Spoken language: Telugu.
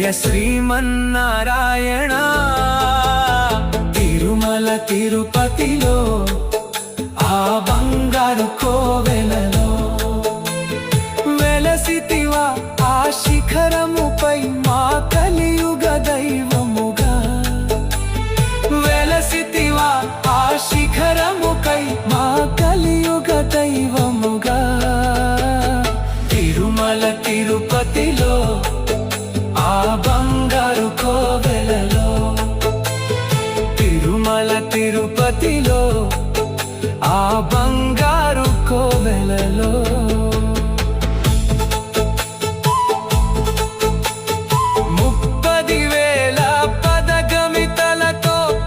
జయ శ్రీమన్నారాయణ తిరుమల తిరుపతిలో ఆ బంగారు కోవెలలో వెలసితివా ఆ శిఖరముపై మా కలియుగ దైవముగా వెలసితివా ఆ శిఖరముపై మా కలియుగ దైవముగా తిరుమల తిరుపతిలో ఆ బంగారు కోవెలలో తిరుమల తిరుపతిలో ఆ బంగారు కోవెలలో